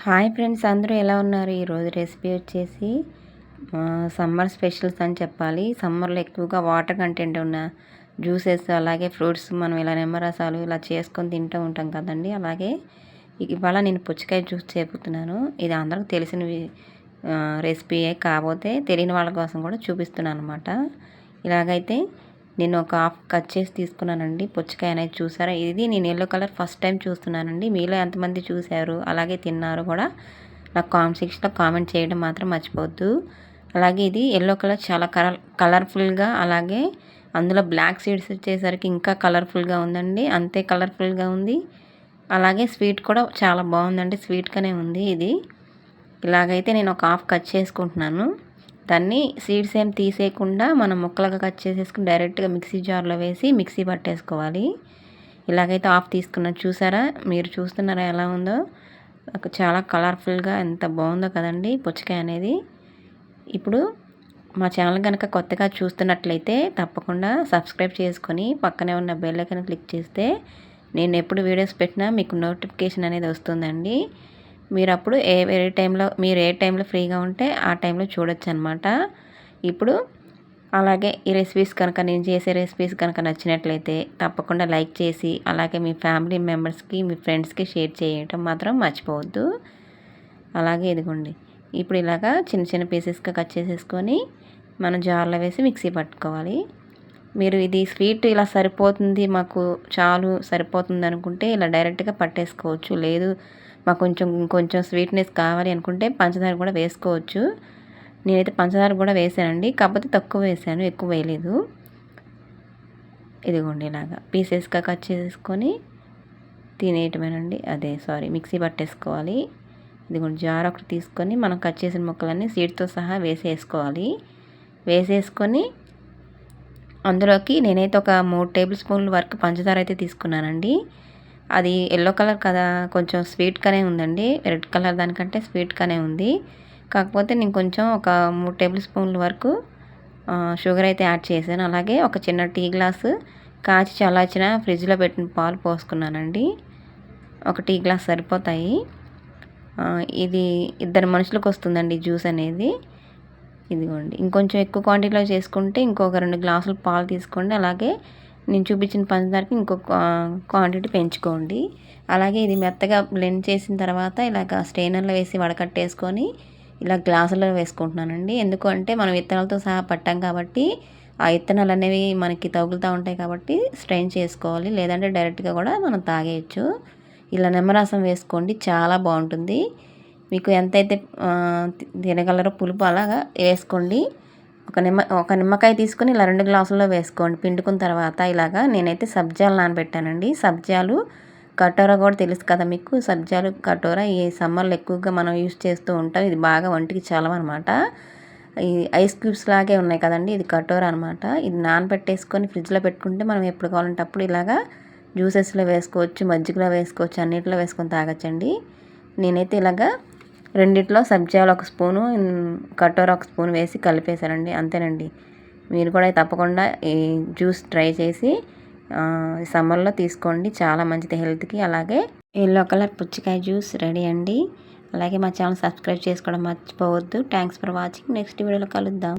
Hi friends, అందరూ ఎలా ఉన్నారు? ఈరోజు రెసిపీ వచ్చేసి సమ్మర్ స్పెషల్స్ అని చెప్పాలి. సమ్మర్లో ఎక్కువగా వాటర్ కంటెంట్ ఉన్న జ్యూసెస్, అలాగే ఫ్రూట్స్ మనం ఇలా నిమ్మరసాలు ఇలా చేసుకొని తింటూ ఉంటాం కదండి. అలాగే ఇవాళ నేను పుచ్చకాయ జ్యూస్ చేపుతున్నాను. ఇది అందరికి తెలిసిన రెసిపీయే, కాకపోతే తెలియని వాళ్ళ కోసం కూడా చూపిస్తున్నాను అనమాట. ఇలాగైతే నేను ఒక హాఫ్ కట్ చేసి తీసుకున్నానండి. పుచ్చకాయ అనేది చూసారా? ఇది నేను ఎల్లో కలర్ ఫస్ట్ టైం చూస్తున్నానండి. మీలో ఎంతమంది చూశారు అలాగే తిన్నారు కూడా నాకు కామెంట్ సెక్షన్లో కామెంట్ చేయడం మాత్రం మర్చిపోవద్దు. అలాగే ఇది ఎల్లో కలర్ చాలా కలర్ఫుల్గా, అలాగే అందులో బ్లాక్ సీడ్స్ వచ్చేసరికి ఇంకా కలర్ఫుల్గా ఉందండి. అంతే కలర్ఫుల్గా ఉంది. అలాగే స్వీట్ కూడా చాలా బాగుందండి, స్వీట్గానే ఉంది ఇది. ఇలాగైతే నేను ఒక హాఫ్ కట్ చేసుకుంటున్నాను. దాన్ని సీడ్స్ ఏం తీసేయకుండా మనం ముక్కలుగా కట్ చేసేసుకుని డైరెక్ట్గా మిక్సీ జార్లో వేసి మిక్సీ పట్టేసుకోవాలి. ఇలాగైతే హాఫ్ తీసుకున్నాను. చూసారా? మీరు చూస్తున్నారా ఎలా ఉందో? చాలా కలర్ఫుల్గా ఎంత బాగుందో కదండి పుచ్చకాయ అనేది. ఇప్పుడు మా ఛానల్ కనుక కొత్తగా చూస్తున్నట్లయితే తప్పకుండా సబ్స్క్రైబ్ చేసుకొని పక్కనే ఉన్న బెల్ ఐకాన్ క్లిక్ చేస్తే నేను ఎప్పుడు వీడియోస్ పెట్టినా మీకు నోటిఫికేషన్ అనేది వస్తుందండి. మీరు అప్పుడు మీరు ఏ టైంలో ఫ్రీగా ఉంటే ఆ టైంలో చూడొచ్చు అనమాట. ఇప్పుడు అలాగే ఈ రెసిపీస్ కనుక, నేను చేసే రెసిపీస్ కనుక నచ్చినట్లయితే తప్పకుండా లైక్ చేసి, అలాగే మీ ఫ్యామిలీ మెంబర్స్కి, మీ ఫ్రెండ్స్కి షేర్ చేయటం మాత్రం మర్చిపోవద్దు. అలాగే ఇదిగోండి, ఇప్పుడు ఇలాగా చిన్న చిన్న పీసెస్గా కట్ చేసేసుకొని మనం జార్లో వేసి మిక్సీ పట్టుకోవాలి. మీరు ఇది స్వీట్ ఇలా సరిపోతుంది, మాకు చాలు సరిపోతుంది అనుకుంటే ఇలా డైరెక్ట్గా పట్టేసుకోవచ్చు. లేదు మాకు కొంచెం స్వీట్నెస్ కావాలి అనుకుంటే పంచదార కూడా వేసుకోవచ్చు. నేనైతే పంచదార కూడా వేసానండి, కాకపోతే తక్కువ వేసాను, ఎక్కువ వేయలేదు. ఇదిగోండి ఇలాగా పీసెస్గా కట్ చేసేసుకొని తినేయటమేనండి. మిక్సీ పట్టేసుకోవాలి. ఇదిగోండి జార్ ఒకటి తీసుకొని మనం కట్ చేసిన ముక్కలన్నీ సీడ్తో సహా వేసేసుకోవాలి. వేసేసుకొని అందులోకి నేనైతే ఒక 3 టేబుల్ స్పూన్ల వరకు పంచదార అయితే తీసుకున్నానండి. అది ఎల్లో కలర్ కదా, కొంచెం స్వీట్గానే ఉందండి. రెడ్ కలర్ దానికంటే స్వీట్గానే ఉంది. కాకపోతే నేను కొంచెం ఒక 3 టేబుల్ స్పూన్ల వరకు షుగర్ అయితే యాడ్ చేశాను. అలాగే ఒక చిన్న టీ గ్లాసు కాచి చల్లార్చిన ఫ్రిడ్జ్లో పెట్టిన పాలు పోసుకున్నానండి. ఒక టీ గ్లాస్ సరిపోతాయి. ఇది 2 మనుషులకు వస్తుందండి జ్యూస్ అనేది. ఇదిగోండి, ఇంకొంచెం ఎక్కువ క్వాంటిటీలో చేసుకుంటే ఇంకొక 2 గ్లాసులు పాలు తీసుకోండి. అలాగే నేను చూపించిన పంచదారకి ఇంకొక క్వాంటిటీ పెంచుకోండి. అలాగే ఇది మెత్తగా బ్లెండ్ చేసిన తర్వాత ఇలాగ స్ట్రైనర్లో వేసి వడకట్టేసుకొని ఇలా గ్లాసులో వేసుకుంటున్నానండి. ఎందుకంటే మనం విత్తనాలతో సహా పట్టాం కాబట్టి ఆ విత్తనాలు అనేవి మనకి తగులుతూ ఉంటాయి కాబట్టి స్ట్రెయిన్ చేసుకోవాలి. లేదంటే డైరెక్ట్గా కూడా మనం తాగేయచ్చు. ఇలా నిమ్మరసం వేసుకోండి, చాలా బాగుంటుంది. మీకు ఎంతైతే తినగలరో పులుపు అలాగా వేసుకోండి. ఒక నిమ్మకాయ తీసుకొని ఇలా 2 గ్లాసుల్లో వేసుకోండి. పిండుకున్న తర్వాత ఇలాగా నేనైతే సబ్జాలు నానబెట్టానండి. సబ్జాలు కటోరా కూడా తెలుసు కదా మీకు. సబ్జాలు కటోరా ఈ సమ్మర్లో ఎక్కువగా మనం యూజ్ చేస్తూ ఉంటాం. ఇది బాగా ఒంటికి చలవన్నమాట. ఈ ఐస్ క్యూబ్స్ లాగే ఉన్నాయి కదండి, ఇది కటోరా అనమాట. ఇది నానబెట్టేసుకొని ఫ్రిడ్జ్లో పెట్టుకుంటే మనం ఎప్పుడు కావాలంటే అప్పుడు ఇలాగా జ్యూసెస్లో వేసుకోవచ్చు, మజ్జిగలో వేసుకోవచ్చు, అన్నిటిలో వేసుకొని తాగొచ్చండి. నేనైతే ఇలాగా రెండిట్లో సబ్జాలు 1 స్పూను, కటోరా 1 స్పూన్ వేసి కలిపేశానండి. అంతేనండి. మీరు కూడా తప్పకుండా ఈ జ్యూస్ ట్రై చేసి సమ్మర్లో తీసుకోండి, చాలా మంచిది హెల్త్కి. అలాగే ఎల్లో కలర్ పుచ్చకాయ జ్యూస్ రెడీ అండి. అలాగే మా ఛానల్ సబ్స్క్రైబ్ చేసుకోవడం మర్చిపోవద్దు. Thanks for watching. నెక్స్ట్ వీడియోలో కలుద్దాం.